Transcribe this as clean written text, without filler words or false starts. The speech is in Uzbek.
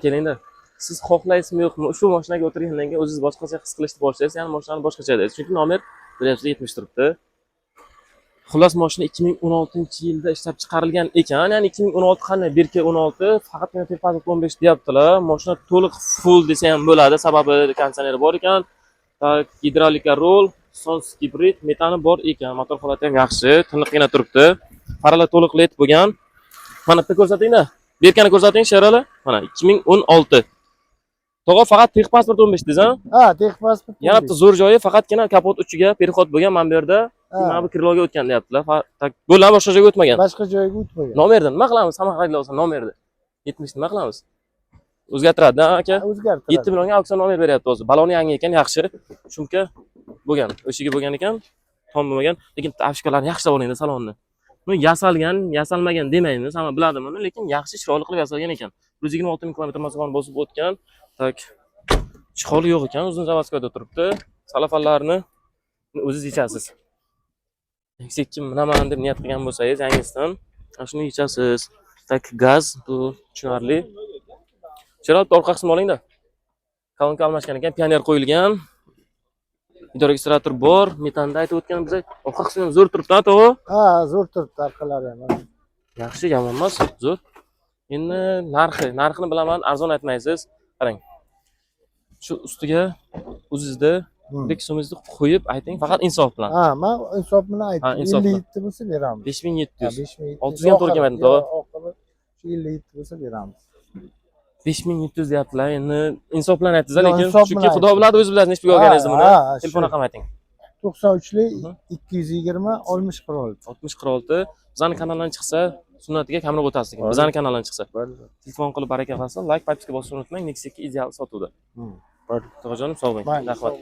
Kelingda. Siz xohlaysizmi yo'qmi? Shu mashinaga o'tirgandan keyin o'zingiz boshqacha his qilishni boshlaysiz, ya'ni mashinani boshqacha deysiz. Chunki nomer bilyapsiz 70 turibdi. Xullas mashina 2016-yilda ishlab chiqarilgan ekan. Ya'ni 2016 qanday? 1K16 faqatgina texpasport 15 deyaptilar. Mashina to'liq full desa ham bo'ladi, sababi konditsioneri bor ekan. Gidrolika rol, sons gibrid, metani bor ekan. Motor holati ham yaxshi, tiniqqina turibdi. Farlar to'liq led bo'lgan. Mana bitta ko'rsatingda. Berkani ko'rsating, Sherali. Mana 2016. To'g'ri, faqat texpasport 15 deysiz, ha? Texpasport. Yana bitta zo'r joyi faqatgina kapot uchiga perexod bo'lgan. Mana bu yerda mana bu kirloga o'tgan deyaptilar. Bo'ladi, boshqa joyga o'tmagan. Boshqa joyga o'tmagan. Nomerni nima qilamiz? Hamma xaridlar olsa nomerni. 70 nima qilamiz? O'zgartiradi, aka? O'zgartiradi. 7 millionga auksion nomer beryapti o'zi. Baloni yangi ekan, yaxshi. Shumka bo'lgan. O'shiga bo'lgan ekan, tom bo'lmagan, lekin tavshikalarni yaxshilab olingda salonni. Buni yasalgan, yasalmagan demaymiz, hamma biladi buni, lekin yaxshi chiroyli qilib yasalgan ekan. 126 ming kilometr masofani bosib o'tgan. Tak. Chiqoli yo'q ekan, uzun zavodskoda turibdi. Salafanlarni o'zingiz yechasiz. Kim minaman deb niyat qilgan bo'lsangiz, yangisidan shuni yechasiz. Tak, gaz bu tushunarli. Chiroyli orqa qismini olingda. Kolonka almashgan ekan, pioner qo'yilgan. Hidroregistrator bor, metanda aytib o'tgan biz. Orqa qismi ham zo'r turibdi, to'g'ri? Ha, zo'r turibdi orqalari ham. Yaxshi, yomon emas, zo'r. Endi narxini bilaman, arzon aytmaysiz. Qarang. Shu ustiga o'zingizda bir so'mingizni qo'yib ayting, faqat insof bilan. Ha, men insof bilan aytdim. 57 bo'lsa beramiz. 5700. 600 ga to'g'ri kelmaydi, to'g'ri? Shu 57 bo'lsa beramiz. 5700 deyaptilar. Endi insof bilan aytdingiz, lekin chunki Xudo biladi, o'zingiz bilasiz nechta olganingizni buni. Telefon raqamini ayting. 93lik 220 60 46. 60 46. Bizning kanaldan chiqsa, sunnatiga kamroq o'tasiz ekan. Bizning kanaldan chiqsa. Telefon qilib baraka qilsa, like, podpiska bosishni unutmang. Nexia 2 ideal sotuvda. To'g'rijonim, sog' bo'ling. Rahmat.